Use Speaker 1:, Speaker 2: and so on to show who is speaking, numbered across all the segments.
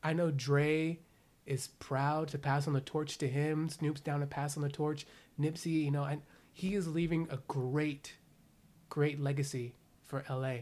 Speaker 1: I know Dre is proud to pass on the torch to him. Snoop's down to pass on the torch. Nipsey, and he is leaving a great legacy for LA.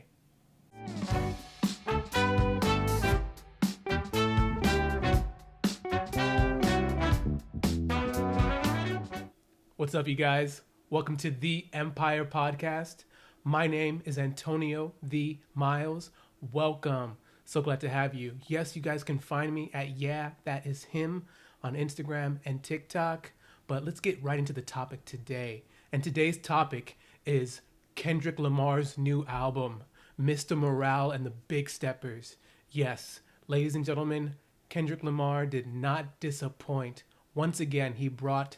Speaker 1: What's up, you guys? Welcome to the Empire Podcast. My name is Antonio the Miles. Welcome. So glad to have you. Yes, you guys can find me at Yeah, That Is Him on Instagram and TikTok. But let's get right into the topic today. And today's topic is Kendrick Lamar's new album, Mr. Morale and the Big Steppers. Yes, ladies and gentlemen, Kendrick Lamar did not disappoint. Once again, he brought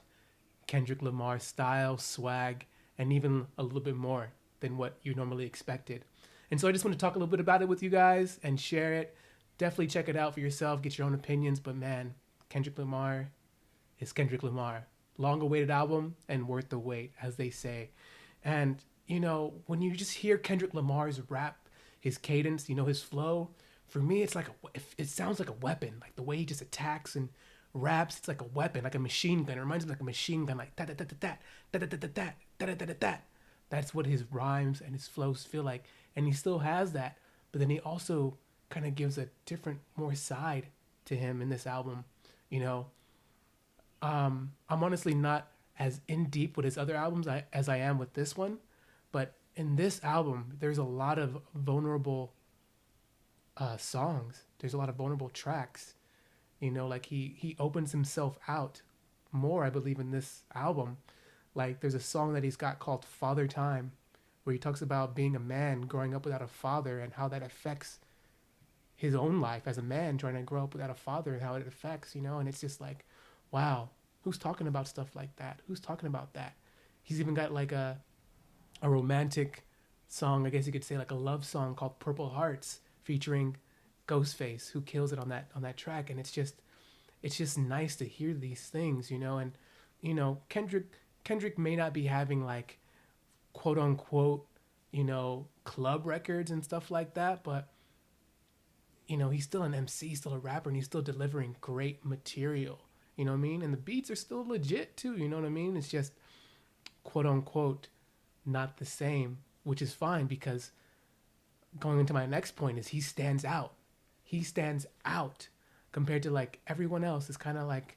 Speaker 1: Kendrick Lamar's style, swag, and even a little bit more than what you normally expected. And so I just want to talk a little bit about it with you guys and share it. Definitely check it out for yourself, get your own opinions. But man, Kendrick Lamar is Kendrick Lamar. Long awaited album and worth the wait, as they say. And, when you just hear Kendrick Lamar's rap, his cadence, his flow, for me, it's like it sounds like a weapon. Like the way he just attacks and raps, it's like a weapon, like a machine gun. It reminds me of like a machine gun, like da da da da da da da da da da da da da da. That's what his rhymes and his flows feel like, and he still has that. But then he also kind of gives a different, more side to him in this album. I'm honestly not as in deep with his other albums as I am with this one, but in this album, there's a lot of vulnerable songs. There's a lot of vulnerable tracks. Like he opens himself out more, I believe, in this album. Like there's a song that he's got called Father Time, where he talks about being a man growing up without a father and how that affects his own life as a man trying to grow up without a father and how it affects, and it's just like, wow, who's talking about stuff like that? Who's talking about that? He's even got like a romantic song, I guess you could say, like a love song called Purple Hearts featuring Ghostface, who kills it on that track. And it's just nice to hear these things, and Kendrick may not be having like quote unquote, club records and stuff like that, but he's still an MC, still a rapper, and he's still delivering great material. You know what I mean? And the beats are still legit too, you know what I mean? It's just quote unquote not the same, which is fine, because going into my next point is he stands out. He stands out compared to like everyone else. Is kind of like,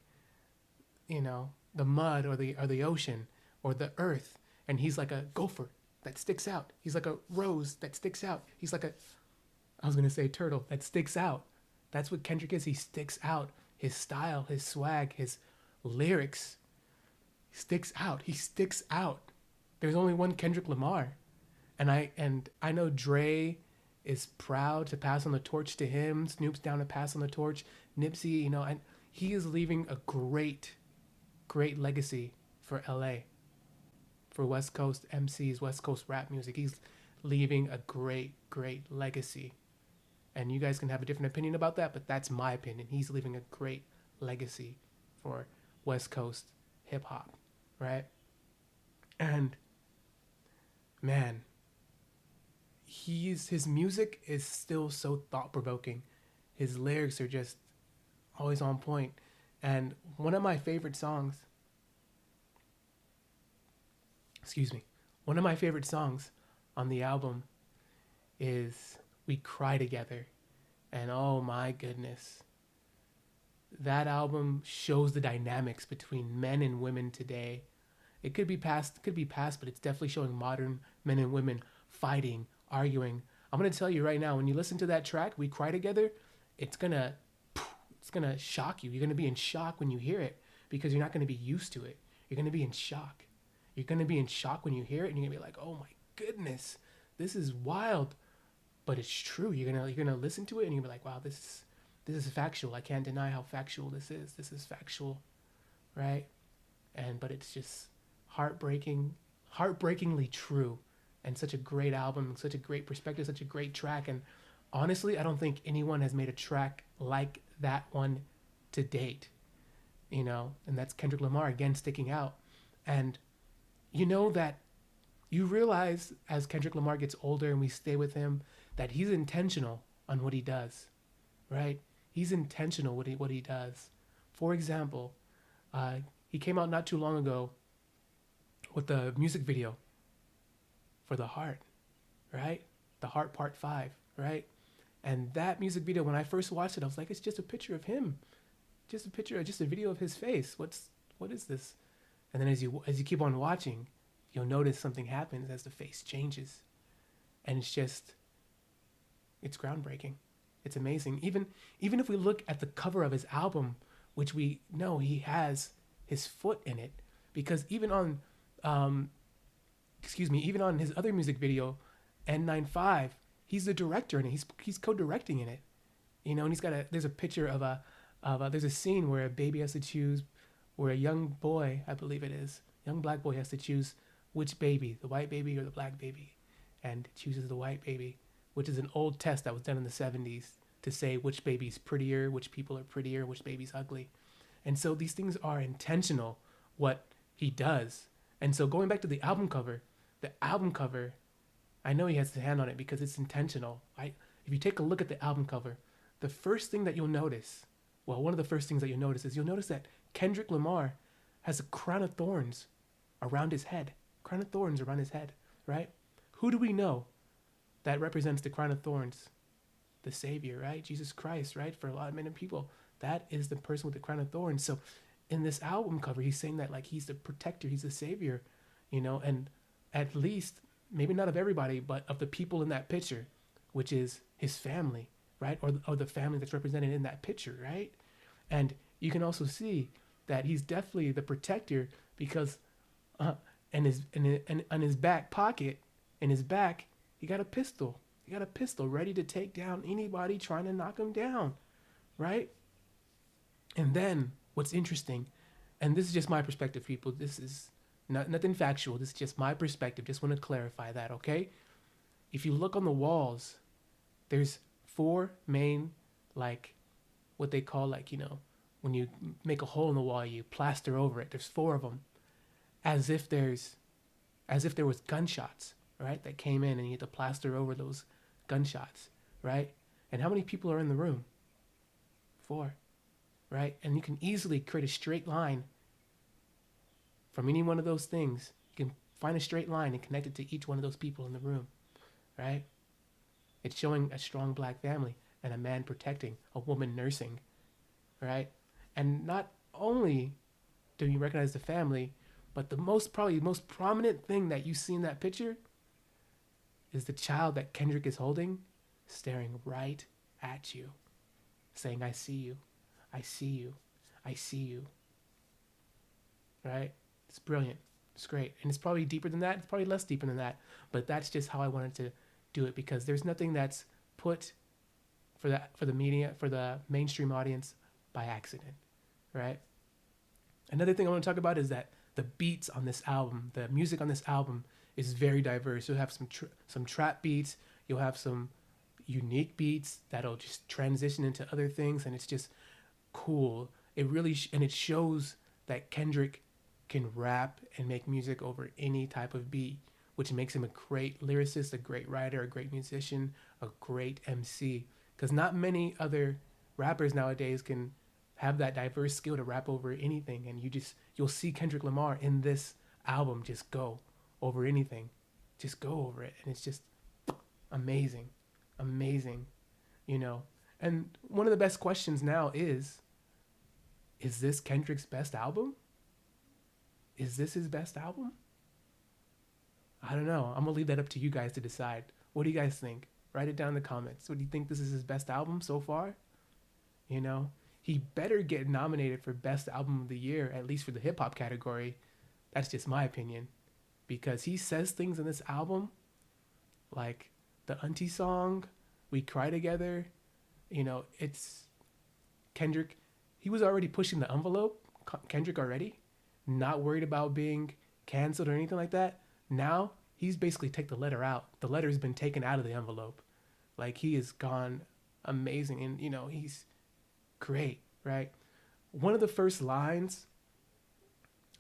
Speaker 1: the mud or the ocean or the earth, and he's like a gopher that sticks out. He's like a rose that sticks out. He's like I was gonna say turtle that sticks out. That's what Kendrick is. He sticks out. His style, his swag, his lyrics sticks out. He sticks out. There's only one Kendrick Lamar, and I know Dre is proud to pass on the torch to him. Snoop's down to pass on the torch. Nipsey, and he is leaving a great legacy for LA, for West Coast MCs, West Coast rap music. He's leaving a great legacy. And you guys can have a different opinion about that, but that's my opinion. He's leaving a great legacy for West Coast hip hop, right? And man, his music is still so thought provoking. His lyrics are just always on point. And one of my favorite songs, on the album is We Cry Together. And oh my goodness, that album shows the dynamics between men and women today. It could be past, but it's definitely showing modern men and women fighting, arguing. I'm gonna tell you right now, when you listen to that track, We Cry Together, it's gonna shock you. You're gonna be in shock when you hear it, because you're not gonna be used to it. You're gonna be in shock. You're gonna be in shock when you hear it, and you're gonna be like, oh my goodness, this is wild. But it's true. You're gonna listen to it, and you're gonna be like, wow, this is factual. I can't deny how factual this is. This is factual, right? But it's just heartbreakingly true, and such a great album, such a great perspective, such a great track. And honestly, I don't think anyone has made a track like that one to date, and that's Kendrick Lamar again sticking out. And that you realize as Kendrick Lamar gets older and we stay with him that he's intentional on what he does, right? He's intentional with what he does. For example, uh, he came out not too long ago with the music video for The Heart, right? The Heart Part 5, right? And that music video, when I first watched it, I was like, it's just a picture of him. Just a picture, just a video of his face. What is this? And then as you keep on watching, you'll notice something happens as the face changes. And it's groundbreaking. It's amazing. Even if we look at the cover of his album, which we know he has his foot in it, because even on even on his other music video, N95, he's the director in it. He's co-directing in it. You know, and there's a picture there's a scene where a baby has to choose, where a young boy, I believe it is, young black boy has to choose which baby, the white baby or the black baby, and chooses the white baby, which is an old test that was done in the 70s to say which baby's prettier, which people are prettier, which baby's ugly. And so these things are intentional, what he does. And so going back to the album cover, I know he has his hand on it because it's intentional. If you take a look at the album cover, the first thing that you'll notice, one of the first things that you'll notice is you'll notice that Kendrick Lamar has a crown of thorns around his head. Crown of thorns around his head, right? Who do we know that represents the crown of thorns? The Savior, right? Jesus Christ, right? For a lot of men and people, that is the person with the crown of thorns. So in this album cover, he's saying that like he's the protector, he's the savior, you know, and at least, maybe not of everybody, but of the people in that picture, which is his family, right? Or the family that's represented in that picture, right? And you can also see that he's definitely the protector because in his back pocket, in his back, he got a pistol. He got a pistol ready to take down anybody trying to knock him down, right? And then what's interesting, and this is just my perspective, people. This is nothing factual. This is just my perspective. Just want to clarify that, okay? If you look on the walls, there's 4 main, like, what they call, like, you know, when you make a hole in the wall, you plaster over it. There's 4 of them, as if there was gunshots, right? That came in and you had to plaster over those gunshots, right? And how many people are in the room? 4, right? And you can easily create a straight line from any one of those things. You can find a straight line and connect it to each one of those people in the room, right? It's showing a strong black family and a man protecting, a woman nursing, right? And not only do you recognize the family, but the most prominent thing that you see in that picture is the child that Kendrick is holding, staring right at you, saying, I see you, I see you, I see you, right? It's brilliant. It's great. And it's probably deeper than that. It's probably less deeper than that. But that's just how I wanted to do it, because there's nothing that's put for the media, for the mainstream audience by accident, right? Another thing I want to talk about is that the beats on this album, the music on this album is very diverse. You'll have some trap beats. You'll have some unique beats that'll just transition into other things, and it's just cool. It really and it shows that Kendrick can rap and make music over any type of beat, which makes him a great lyricist, a great writer, a great musician, a great MC. Because not many other rappers nowadays can have that diverse skill to rap over anything. And you'll see Kendrick Lamar in this album just go over anything. Just go over it. And it's just amazing. Amazing. You know? And one of the best questions now is this Kendrick's best album? Is this his best album? I don't know. I'm going to leave that up to you guys to decide. What do you guys think? Write it down in the comments. What do you think this is his best album so far? You know, he better get nominated for Best Album of the Year, at least for the hip hop category. That's just my opinion. Because he says things in this album, like the Auntie song, We Cry Together. You know, it's Kendrick. He was already pushing the envelope, Kendrick already. Not worried about being canceled or anything like that. Now, he's basically take the letter out. The letter's been taken out of the envelope. Like, he has gone amazing. And, you know, he's great, right? One of the first lines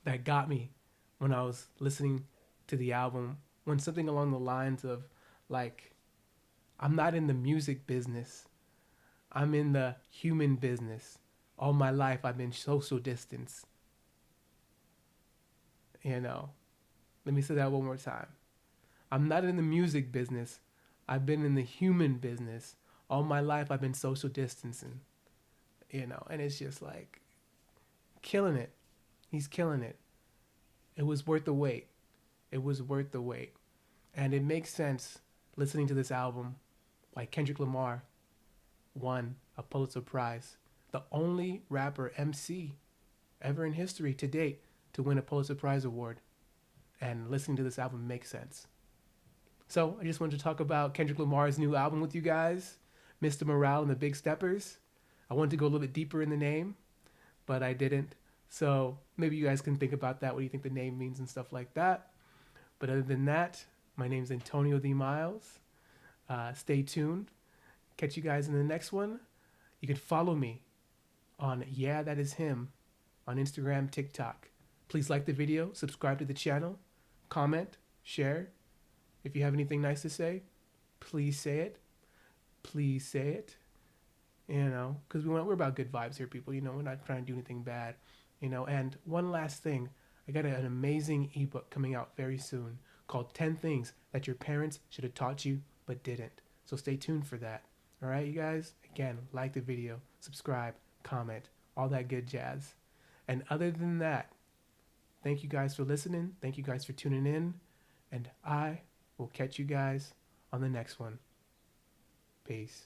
Speaker 1: that got me when I was listening to the album went something along the lines of, like, I'm not in the music business. I'm in the human business. All my life, I've been social distance. You know, let me say that one more time. I'm not in the music business. I've been in the human business. All my life, I've been social distancing. And it's just like killing it. He's killing it. It was worth the wait. It was worth the wait. And it makes sense listening to this album why Kendrick Lamar won a Pulitzer Prize. The only rapper MC ever in history to date to win a Pulitzer Prize award. And listening to this album makes sense. So I just wanted to talk about Kendrick Lamar's new album with you guys, Mr. Morale and the Big Steppers. I wanted to go a little bit deeper in the name, but I didn't. So maybe you guys can think about that, what do you think the name means and stuff like that. But other than that, my name's Antonio D. Miles. Stay tuned. Catch you guys in the next one. You can follow me on Yeah, That Is Him on Instagram, TikTok. Please like the video, subscribe to the channel, comment, share. If you have anything nice to say, please say it. Please say it. Because we're about good vibes here, people. We're not trying to do anything bad. And one last thing. I got an amazing ebook coming out very soon called 10 Things That Your Parents Should Have Taught You But Didn't. So stay tuned for that. All right, you guys? Again, like the video, subscribe, comment, all that good jazz. And other than that, thank you guys for listening. Thank you guys for tuning in. And I will catch you guys on the next one. Peace.